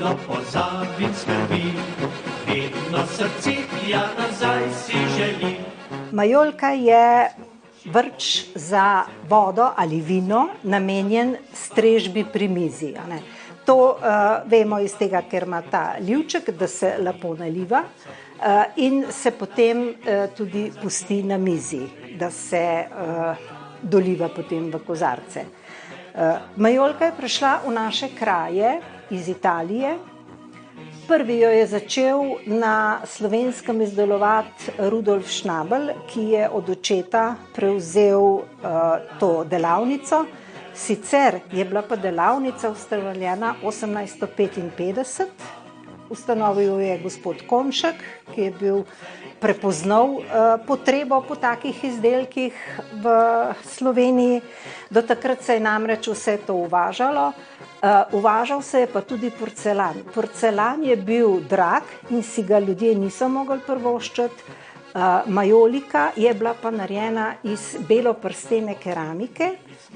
vedno pozabiti skrbi, vedno srce tja nazaj si želi. Majolka je vrč za vodo ali vino, namenjen strežbi pri mizi. To vemo iz tega, ker ima ta livček, da se lepo naliva in se potem tudi pusti na mizi, da se doliva potem v kozarce. Majolka je prišla v naše kraje iz Italije. Prvi jo je začel na Slovenskem izdelovati Rudolf Schnabel, ki je od očeta prevzel to delavnico. Sicer je bila pa delavnica ustanovljena 1855, ustanovil jo je gospod Konšek, ki je bil prepoznal potrebo po takih izdelkih v Sloveniji. Do takrat se je namreč vse to uvažalo. Uvažal se je pa tudi porcelan. Porcelan je bil drag in si ga ljudje niso mogli privoščiti. Majolika je bila pa narejena iz beloprstene keramike,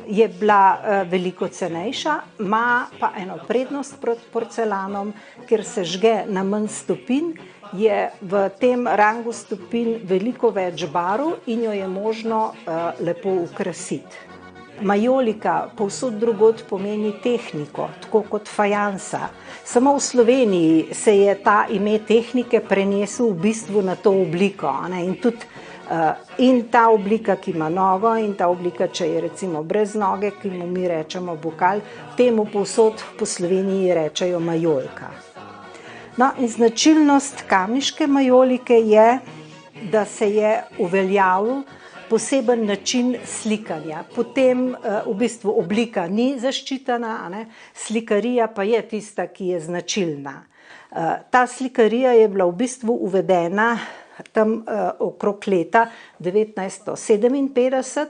je bila veliko cenejša, ima pa eno prednost pred porcelanom, ker se žge na manj stopinj, je v tem rangu stopinj veliko več barv in jo je možno lepo okrasiti. Majolika povsod drugod pomeni tehniko, tako kot fajansa. Samo v Sloveniji se je ta ime tehnike prenesel v bistvu na to obliko. In ta oblika, ki ima nogo, in ta oblika, če je recimo brez noge, ki mu mi rečemo bokal, temu povsod po Sloveniji rečejo majolka. No, in značilnost kamniške majolike je, da se je uveljavil poseben način slikanja. Potem v bistvu oblika ni zaščitena, slikarija pa je tista, ki je značilna. Ta slikarija je bila v bistvu uvedena tam okrog leta 1957,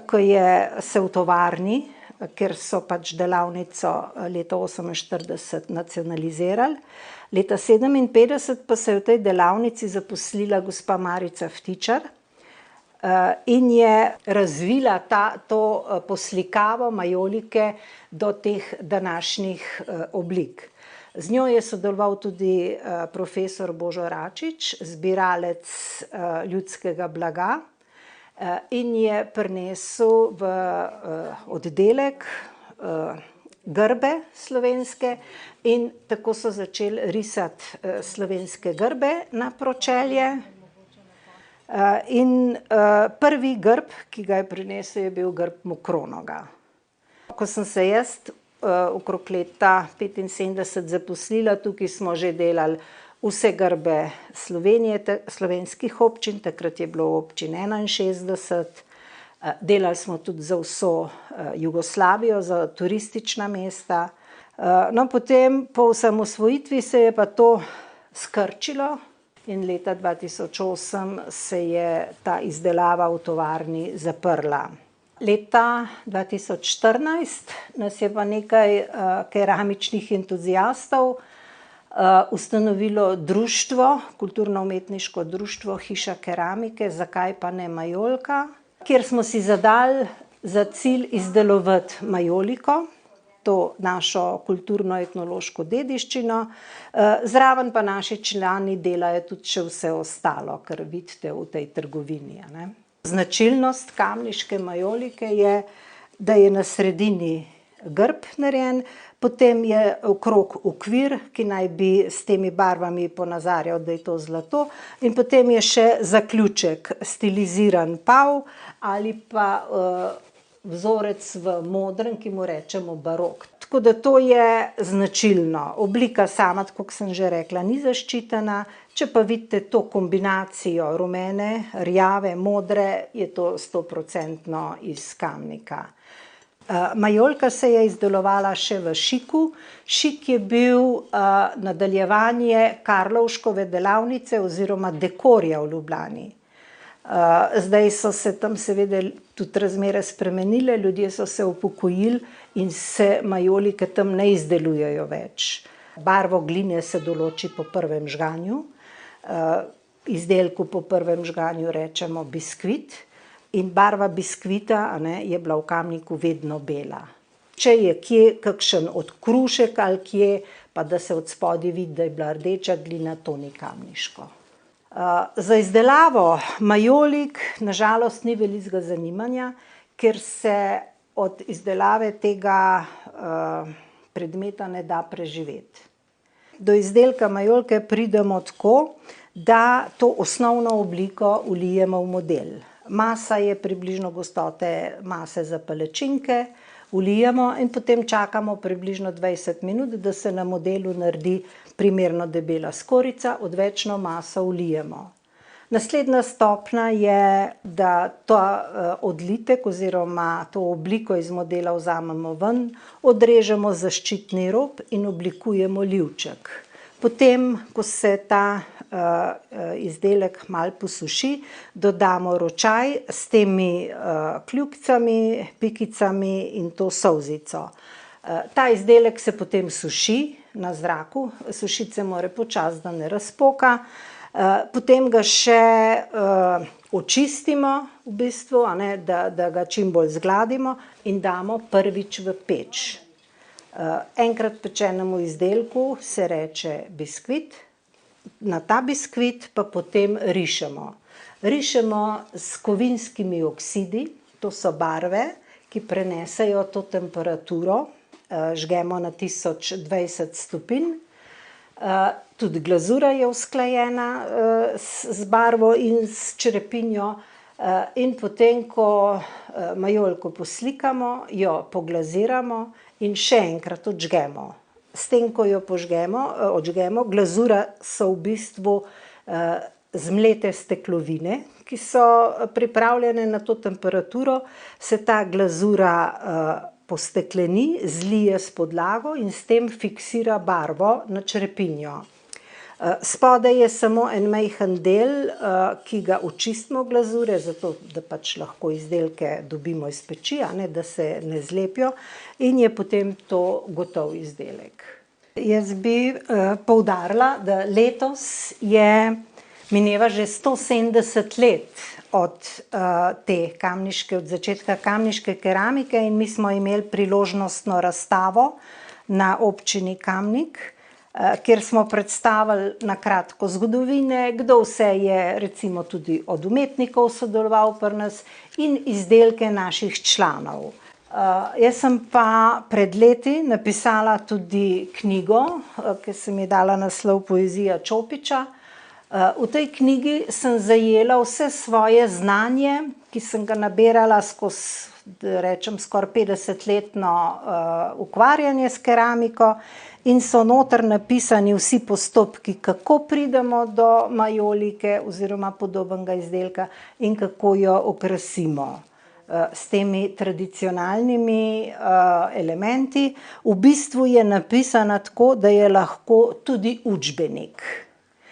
ko je se v tovarni, ker so pač delavnico leta 1948 nacionalizirali. Leta 1957 pa se je v tej delavnici zaposlila gospa Marica Vtičar, in je razvila to poslikavo majolike do teh današnjih oblik. Z njo je sodeloval tudi profesor Božo Račič, zbiralec ljudskega blaga, in je prinesel v oddelek grbe slovenske in tako so začeli risati slovenske grbe na pročelje. In prvi grb, ki ga je prinesel, je bil grb Mokronoga. Ko sem se jaz okrog leta 1975 zaposlila, tukaj smo že delali vse grbe Slovenije, slovenskih občin, takrat je bilo občin 61. Delali smo tudi za vso Jugoslavijo, za turistična mesta. No, potem po osamosvojitvi se je pa to skrčilo. In leta 2008 se je ta izdelava v tovarni zaprla. Leta 2014 nas je pa nekaj keramičnih entuziastov ustanovilo društvo, kulturno-umetniško društvo Hiša keramike, zakaj pa ne majolka, kjer smo si zadali za cilj izdelovati majoliko, to našo kulturno-etnološko dediščino, zraven pa naši člani delajo tudi še vse ostalo, kar vidite v tej trgovini. Značilnost kamniške majolike je, da je na sredini grb narejen, potem je okrog okvir, ki naj bi s temi barvami ponazarjal, da je to zlato, in potem je še zaključek, stiliziran pav ali pa vzorec v modrem, ki mu rečemo barok. Tako da to je značilno. Oblika sama, tako kot sem že rekla, ni zaščitena. Če pa vidite to kombinacijo rumene, rjave, modre, je to 100% iz Kamnika. Majolka se je izdelovala še v Šiku. Šik je bil nadaljevanje Karlovškove delavnice oziroma Dekorja v Ljubljani. Zdaj so se tam seveda tudi razmere spremenile, ljudje so se upokojili in se majolike tam ne izdelujejo več. Barvo gline se določi po prvem žganju. Izdelku po prvem žganju rečemo biskvit in barva biskvita je bila v Kamniku vedno bela. če je kje kakšen odkrušek ali kje, pa da se od spodaj vidi, da je bila rdeča glina, to ni kamniško. Za izdelavo majolik nažalost ni velikega zanimanja, ker se od izdelave tega predmeta ne da preživeti. Do izdelka majolke pridemo tako, da to osnovno obliko vlijemo v model. Masa je približno gostote mase za palačinke, vlijemo in potem čakamo približno 20 minut, da se na modelu naredi primerno debela skorjica, odvečno maso vlijemo. Naslednja stopnja je, da ta odlitek oziroma to obliko iz modela vzamemo ven, odrežemo zaščitni rob in oblikujemo livček. Potem, ko se ta izdelek malo posuši, dodamo ročaj s temi kljukcami, pikicami in to solzico. Ta izdelek se potem suši na zraku, sušiti se mora počasi, da ne razpoka. Potem ga še očistimo, v bistvu, da ga čim bolj zgladimo in damo prvič v peč. Enkrat pečenemu izdelku se reče biskvit, na ta biskvit pa potem rišemo. Rišemo s kovinskimi oksidi, to so barve, ki prenesejo to temperaturo, žgemo na 1020 stopinj. Tudi glazura je usklajena z barvo in s črepinjo in potem, ko majolko poslikamo, jo poglaziramo in še enkrat odžgemo. S tem, ko jo odžgemo, glazura so v bistvu zmlete steklovine, ki so pripravljene na to temperaturo, se ta glazura postekleni, zlije s podlago in s tem fiksira barvo na črepinjo. Spodaj je samo en majhen del, ki ga očistimo glazure, zato da pač lahko izdelke dobimo iz peči, da se ne zlepijo, in je potem to gotov izdelek. Jaz bi poudarila, da letos mineva že 170 let od začetka kamniške keramike in mi smo imeli priložnostno razstavo na občini Kamnik, kjer smo predstavili na kratko zgodovine, kdo vse je recimo tudi od umetnikov sodeloval pri nas in izdelke naših članov. Jaz sem pa pred leti napisala tudi knjigo, ki sem ji dala naslov Poezija Čopiča. V tej knjigi sem zajela vse svoje znanje, ki sem ga nabirala skozi, da rečem, skoraj 50-letno ukvarjanje s keramiko in so noter napisani vsi postopki, kako pridemo do majolike oziroma podobnega izdelka in kako jo okrasimo s temi tradicionalnimi elementi. V bistvu je napisana tako, da je lahko tudi učbenik.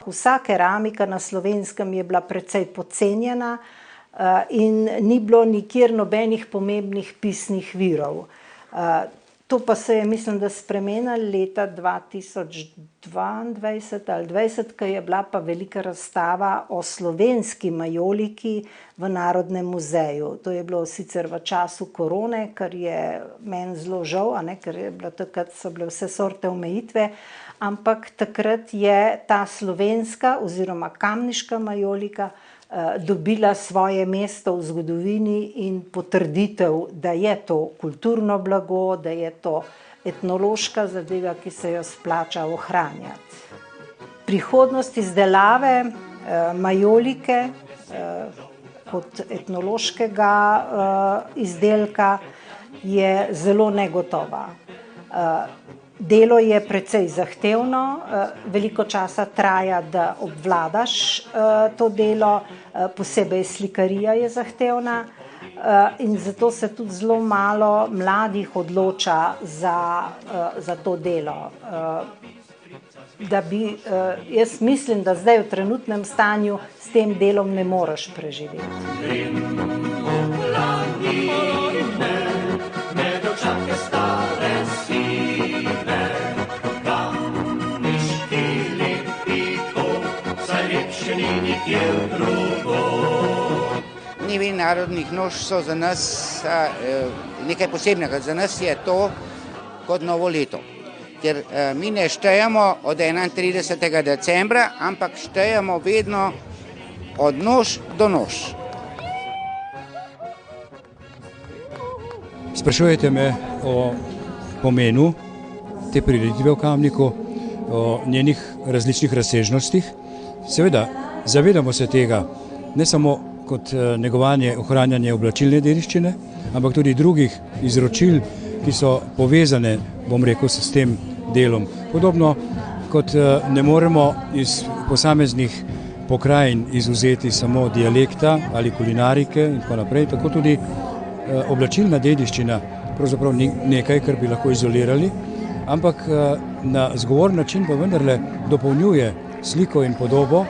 Vsa keramika na Slovenskem je bila precej podcenjena in ni bilo nikjer nobenih pomembnih pisnih virov. To pa se je, mislim, da spremenilo leta 2022 ali 2020, ko je bila pa velika razstava o slovenski majoliki v Narodnem muzeju. To je bilo sicer v času korone, kar je meni zelo žal, ker je bilo takrat, so bile vse sorte omejitve, ampak takrat je ta slovenska oziroma kamniška majolika dobila svoje mesto v zgodovini in potrditev, da je to kulturno blago, da je to etnološka zadeva, ki se jo splača ohranjati. Prihodnost izdelave majolike kot etnološkega izdelka je zelo negotova. Delo je precej zahtevno, veliko časa traja, da obvladaš to delo, posebej slikarija je zahtevna in zato se tudi zelo malo mladih odloča za to delo. Jaz mislim, da zdaj v trenutnem stanju s tem delom ne moreš preživeti. Ni dnevi narodnih noš so za nas nekaj posebnega. Za nas je to kot novo leto. Ker mi ne štejemo od 31. decembra, ampak štejemo vedno od noš do noš. Sprašujete me o pomenu te prireditve v Kamniku, o njenih različnih razsežnostih. Seveda, zavedamo se tega, ne samo kot negovanje, ohranjanje oblačilne dediščine, ampak tudi drugih izročil, ki so povezane, bom rekel, s tem delom. Podobno kot ne moremo iz posameznih pokrajin izvzeti samo dialekta ali kulinarike in tako naprej, tako tudi oblačilna dediščina pravzaprav ni nekaj, kar bi lahko izolirali, ampak na zgovoren način pa vendarle dopolnjuje sliko in podobo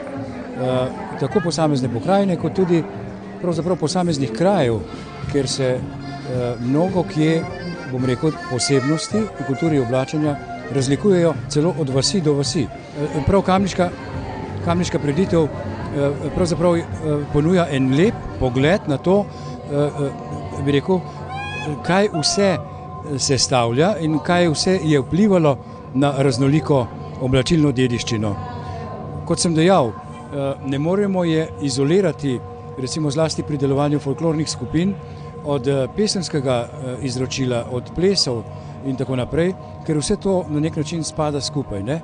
tako posamezne pokrajine, kot tudi pravzaprav posameznih krajev, kjer se mnogo kje, bom rekel, posebnosti v kulturi oblačenja razlikujejo celo od vasi do vasi. Prav kamniška prireditev pravzaprav ponuja en lep pogled na to, bi rekel, kaj vse sestavlja in kaj vse je vplivalo na raznoliko oblačilno dediščino. Kot sem dejal, ne moremo je izolirati, recimo zlasti pri delovanju folklornih skupin, od pesemskega izročila, od plesov in tako naprej, ker vse to na nek način spada skupaj, ne?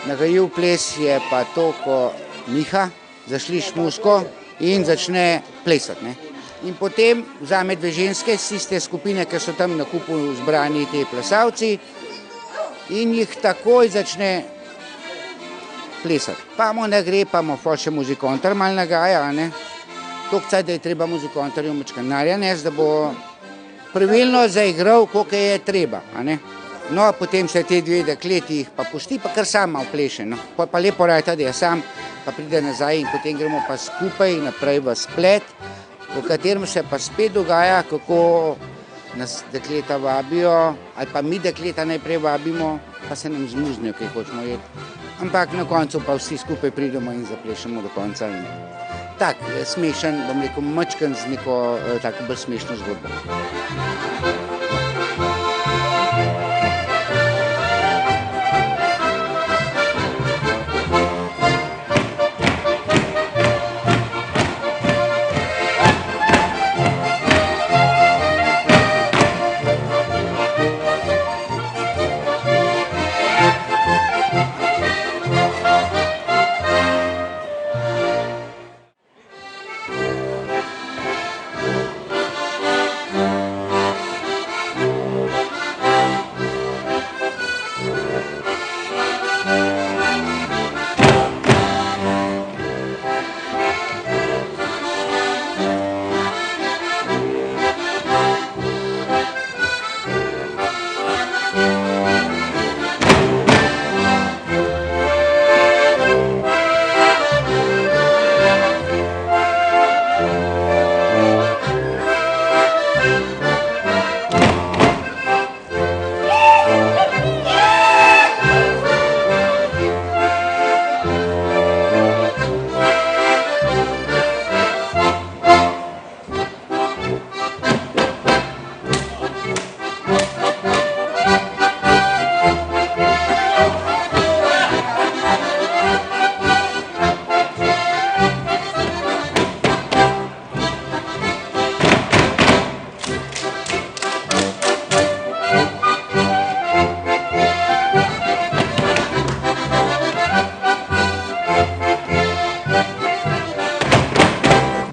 Nagajiv ples je pa to, ko Miha zašliš musko in začne plesati, ne? In potem vzame dve ženske z iste skupine, ki so tam na kupu zbrani ti plesalci, in jih takoj začne plesati. Pa mu ne gre, pa mu še muzikontar malo nagaja, ne? Toliko, da je treba muzikontarju mačkanarja nesti, da bo pravilno zaigral, koliko je treba, a ne? No, potem se te dve dekleti pa pusti, pa kar sam malo pleše, no. Pa lepo rajta, da je sam, pa pride nazaj in potem gremo pa skupaj naprej v splet, v katerem se pa spet dogaja, kako nas dekleta vabijo, ali pa mi dekleta najprej vabimo, pa se nam zmuznijo, kaj hočemo jeti. Ampak na koncu pa vsi skupaj pridemo in zaplešemo do konca. Tak, smešen, bom rekel, mačken z neko tako bolj smešno zgodbo.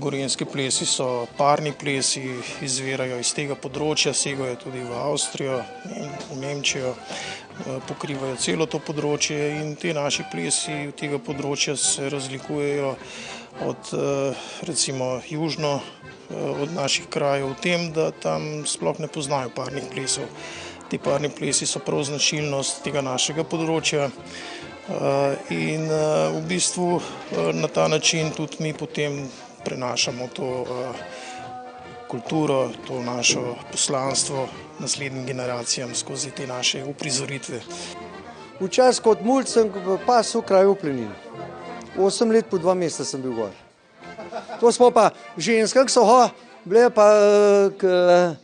Gorenjski plesi so parni plesi, izvirajo iz tega področja, segajo tudi v Avstrijo in v Nemčijo, pokrivajo celo to področje in ti naši plesi tega področja se razlikujejo od recimo južno od naših krajev v tem, da tam sploh ne poznajo parnih plesov. Ti parni plesi so prav značilnost tega našega področja in v bistvu na ta način tudi mi potem prenašamo to kulturo, to našo poslanstvo naslednjim generacijam skozi te naše uprizoritve. včasih kot mulj sem pasel v kraju v Plenini. 8 let po 2 meseca sem bil gor. To smo pa ženskam, ki so bile pa,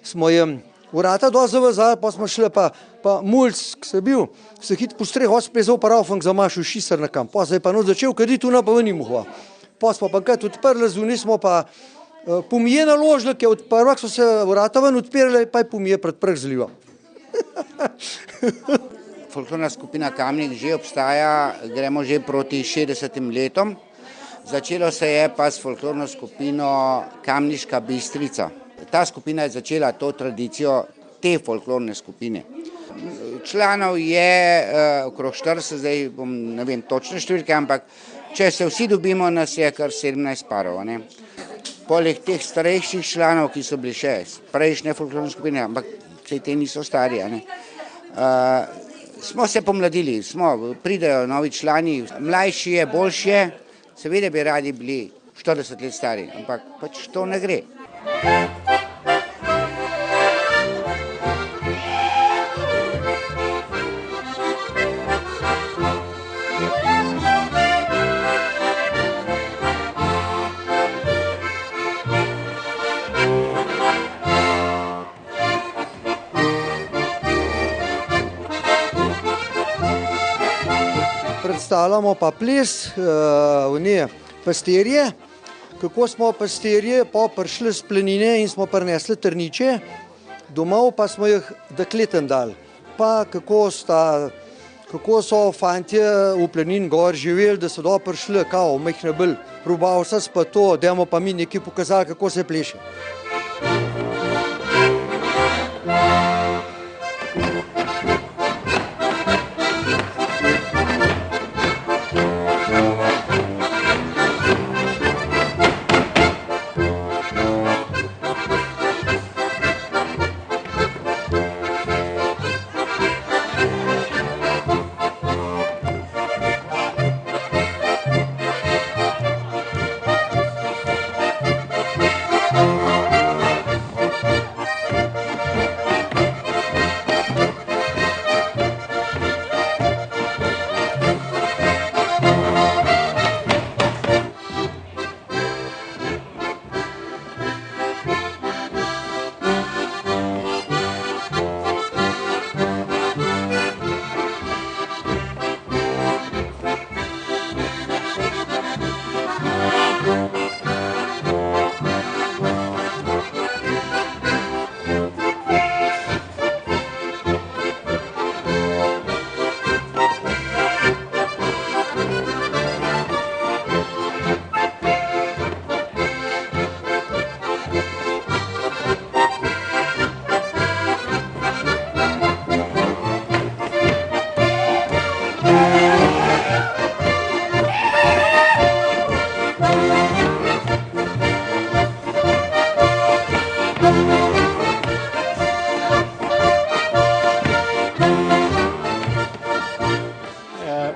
smo jim vrata dol zavezali, pa smo šli pa mulj, ki se bil, se hit po streho splezal pa raufang za mašu šisar nekam. Pa se je pa not začel kaditi, tu pa ven ni mohla. Pa smo pa kaj odprli, zunaj smo pa pomije naložili, ki je od prvak so se vrata ven odpirali, pa je pomije pred prh zlival. Folklorna skupina Kamnik že obstaja, gremo že proti 60 letom. Začelo se je pa s folklorno skupino Kamniška Bistrica. Ta skupina je začela to tradicijo te folklorne skupine. Članov je okrog 40, zdaj ne vem točne številke, ampak če se vsi dobimo, nas je kar 17 parov. Ne? Poleg teh starejših članov, ki so bili še prejšnje folklorne skupine, ampak te niso stari, smo se pomladili, pridejo novi člani, mlajši je, boljši, seveda bi radi bili 40 let stari, ampak pač to ne gre. Predstavljamo pa ples pastirje, kako smo pastirje pa prišli z Plenine in smo prinesli trniče, domov pa smo jih dekletem dali. Pa kako so fantje v Plenin gor živeli, da so dobro prišli, kao, majhne bolj, probal se pa to, dajmo pa mi nekaj pokazali, kako se pleše.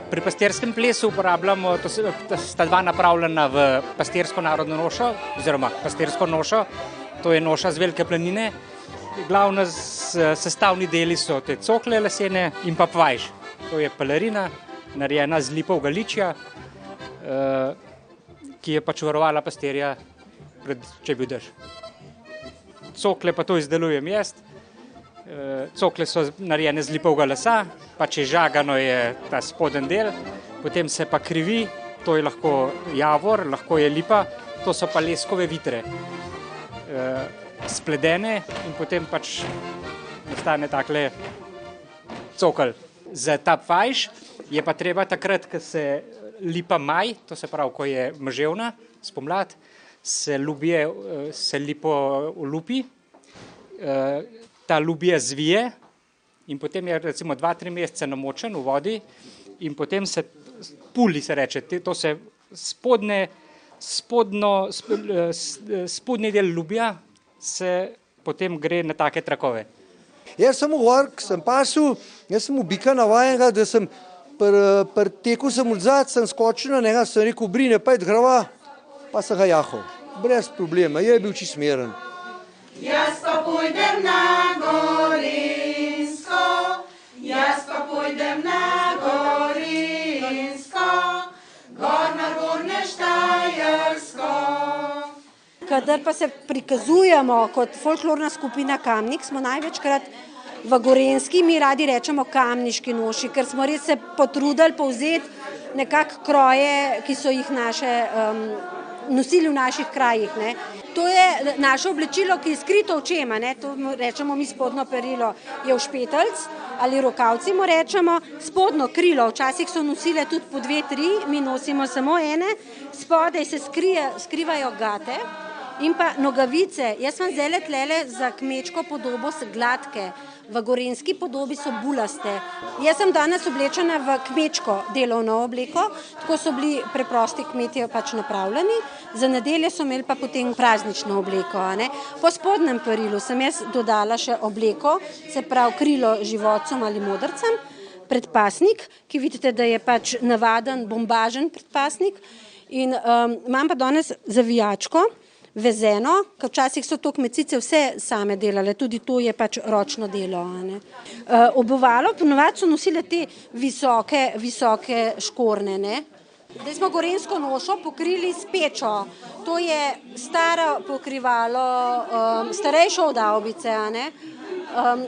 Pri pastirskem plesu uporabljamo, to sta dva napravljena v pastirsko narodno nošo, oziroma pastirsko nošo, to je noša z Velike Planine. Glavni sestavni deli so te cokle lesene in pa pvajš. To je pelerina, narejena z lipovega ličja, ki je pač varovala pastirja pred, če bi dež. Cokle pa to izdelujem jaz. Cokle so narejene z lipovega lesa, pa če žagano je ta spoden del, potem se pa krivi, to je lahko javor, lahko je lipa, to so pa leskove vitre, spledene in potem pač nastane takle cokel. Za ta pvajš je pa treba takrat, ko se lipa maj, to se pravi, ko je mrževna, spomlad, se lipo ulupi, ta lubija zvije in potem je recimo 2-3 mesece namočen v vodi in potem se puli, se reče, to se spodnji del lubija se potem gre na take trakove. Jaz sem v gor, ko sem pasul, jaz sem v bika navajenega, da sem pri teku sem odzad, sem skočil na njega, sem rekel, brine, pa je grava, pa sem ga jahal. Brez problema, je bil čisto smeren. Jaz pa pojdem na Gorinsko, jaz pa pojdem na Gorinsko. kadar pa se prikazujemo kot folklorna skupina Kamnik, smo največkrat v Gorenjski, mi radi rečemo kamniški noši, ker smo res se potrudili povzeti nekako kroje, ki so jih naše nosili v naših krajih. Ne. To je naše oblečilo, ki je skrito očema, ne. To rečemo mi spodnjo perilo je všpeteljc ali rokavci mu rečemo, spodnjo krilo, včasih so nosile tudi po 2, 3, mi nosimo samo ene, spodaj se skrivajo gate in pa nogavice. Jaz sem zdajle tlele za kmečko podobo gladke, v gorenjski podobi so bulaste. Jaz sem danes oblečena v kmečko delovno obleko, tako so bili preprosti kmetje pač napravljeni, za nedelje so imeli pa potem praznično obleko. Ne. Po spodnjem perilu sem jaz dodala še obleko, se pravi krilo životcem ali modrcem, predpasnik, ki vidite, da je pač navaden, bombažen predpasnik in imam pa danes zavijačko, vezeno, ker včasih so to kmecice vse same delale, tudi to je pač ročno delo. Ne. Obuvalo, ponovadi so nosile te visoke škorne. Ne. Zdaj smo gorenjsko nošo pokrili s pečo. To je staro pokrivalo, starejše od avbice,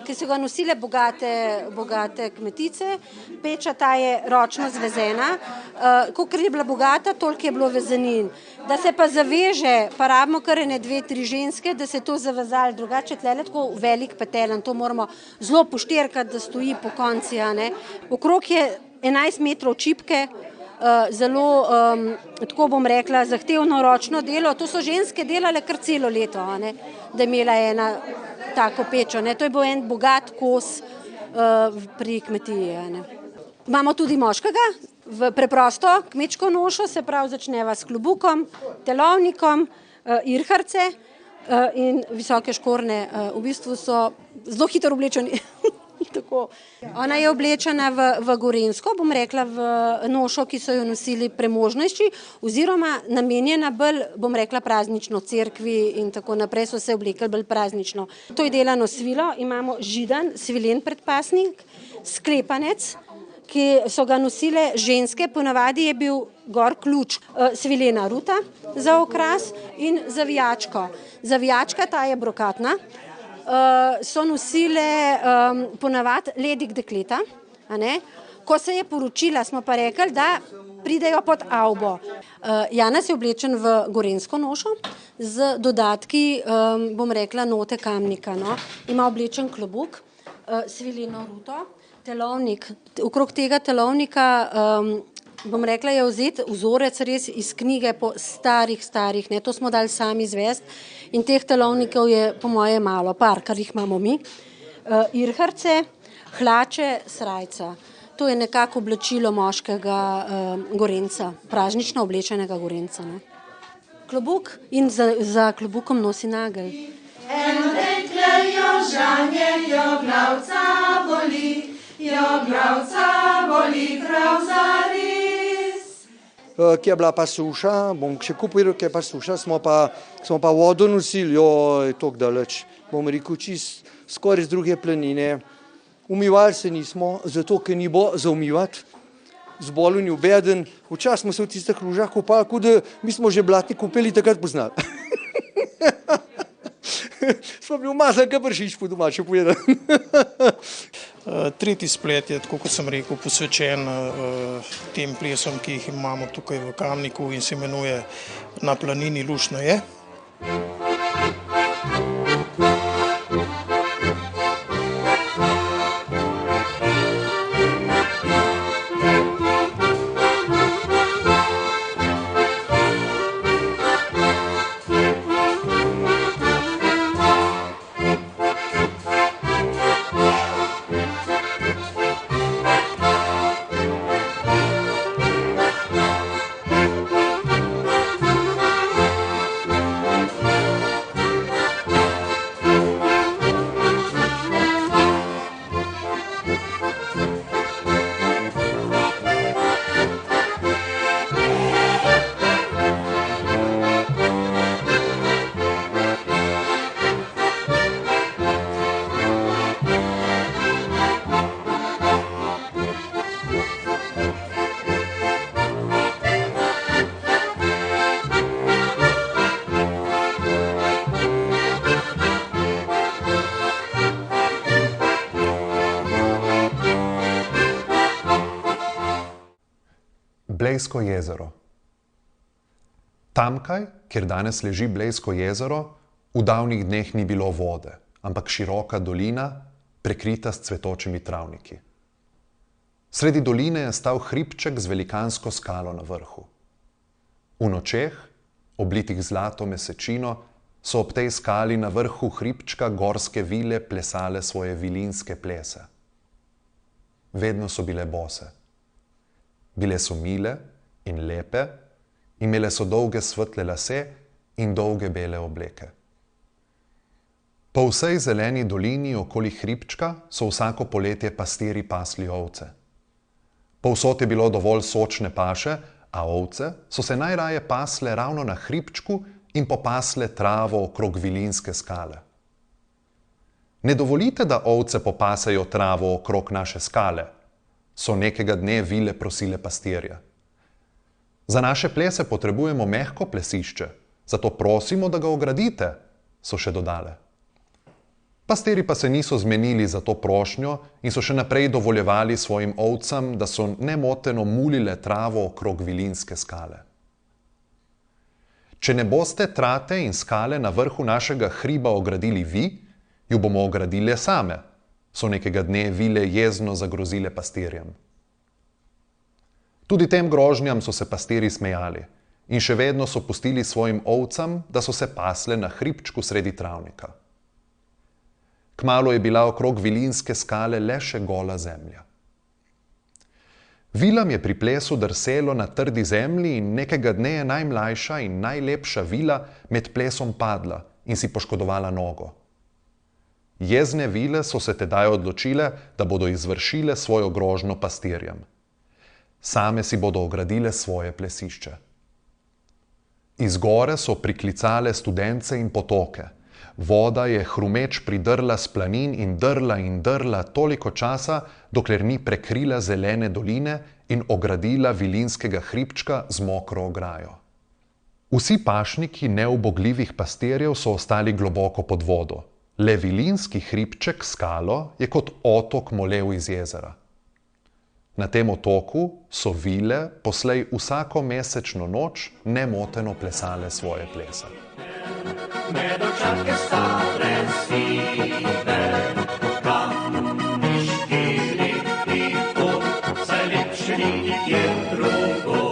ki so ga nosile bogate kmetice. Peča ta je ročno zvezena. Kolikor je bila bogata, toliko je bilo vezenin. Da se pa zaveže, pa rabimo kar 2, 3 ženske, da se to zavezali. Drugače tlele tako velik petelen, to moramo zelo poštirkati, da stoji po konci. Okrog je 11 metrov čipke, zelo, tako bom rekla, zahtevno ročno delo. To so ženske delale kar celo leto, da je imela ena tako pečo. To je bil en bogat kos pri kmetiji. Imamo tudi moškega, v preprosto kmečko nošo, se pravi začneva s klobukom, telovnikom, irharce in visoke škorne. V bistvu so zelo hitro oblečeni. Tako. Ona je oblečena v gorenjsko, bom rekla, v nošo, ki so jo nosili premožnejši, oziroma namenjena bolj, bom rekla, praznično cerkvi in tako naprej so se oblekli bolj praznično. To je delano svilo, imamo židan, svilen predpasnik, sklepanec, ki so ga nosile ženske, ponavadi je bil gor ključ, svilena ruta za okras in zavijačko. Zavijačka, ta je brokatna. So nosile ponavadi ledik dekleta. Ko se je poročila, smo pa rekli, da pridejo pod avbo. Janez je oblečen v gorenjsko nošo z dodatki, bom rekla, note Kamnika. Ima oblečen klobuk, svileno ruto, telovnik. Okrog tega telovnika, bom rekla, je vzet vzorec res iz knjige po starih, to smo dali sami izvesti in teh telovnikov je po moje malo, par, kar jih imamo mi. Irharce, hlače, srajca. To je nekako oblačilo moškega gorenca, praznično oblečenega gorenca. Klobuk in za klobukom nosi nagelj. Eno dekle jo žanje, jo glavca boli prav zares. Ki je bila pa suša, bom še kupil, ki je pa suša, smo pa vodo nosili, joj, toliko daleč, bom rekel, skoraj z druge planine. Umivali se nismo, zato, ker ni bo za umivati, zbolel ni obeden. Včasih smo se v tistih lužah kopali, kot da mi smo že blatni kupili, takrat poznali. Smo bili umazani, kar pršič po domače povedano. Tretji splet je, tako kot sem rekel, posvečen tem plesom, ki jih imamo tukaj v Kamniku in se imenuje Na planini luštno je. Blejsko jezero. Tamkaj, kjer danes leži Blejsko jezero, v davnih dneh ni bilo vode, ampak široka dolina, prekrita s cvetočimi travniki. Sredi doline je stal hribček z velikansko skalo na vrhu. V nočeh, oblitih zlato mesečino, so ob tej skali na vrhu hribčka gorske vile plesale svoje vilinske plese. Vedno so bile bose. Bile so mile in lepe, imele so dolge svetle lase in dolge bele obleke. Po vsej zeleni dolini okoli hribčka so vsako poletje pastirji pasli ovce. Povsod je bilo dovolj sočne paše, a ovce so se najraje pasle ravno na hribčku in popasle travo okrog vilinske skale. Ne dovolite, da ovce popasejo travo okrog naše skale, so nekega dne vile prosile pastirja. Za naše plese potrebujemo mehko plesišče, zato prosimo, da ga ogradite, so še dodale. Pastirji pa se niso zmenili za to prošnjo in so še naprej dovoljevali svojim ovcam, da so nemoteno mulile travo okrog vilinske skale. Če ne boste trate in skale na vrhu našega hriba ogradili vi, ju bomo ogradile same, so nekega dne vile jezno zagrozile pastirjem. Tudi tem grožnjam so se pastirji smejali in še vedno so pustili svojim ovcam, da so se pasle na hribčku sredi travnika. Kmalu je bila okrog vilinske skale le še gola zemlja. Vilam je pri plesu drselo na trdi zemlji in nekega dne je najmlajša in najlepša vila med plesom padla in si poškodovala nogo. Jezne vile so se tedaj odločile, da bodo izvršile svojo grožnjo pastirjem. Same si bodo ogradile svoje plesišče. Iz gore so priklicale studence in potoke. Voda je hrumeč pridrla s planin in drla toliko časa, dokler ni prekrila zelene doline in ogradila vilinskega hribčka z mokro ograjo. Vsi pašniki neubogljivih pastirjev so ostali globoko pod vodo. Le vilinski hribček skalo je kot otok molel iz jezera. Na tem otoku so vile poslej vsako mesečno noč nemoteno plesale svoje plese. Med očake stare sive, kamniški lepi pot, saj lepše nikjer drugod.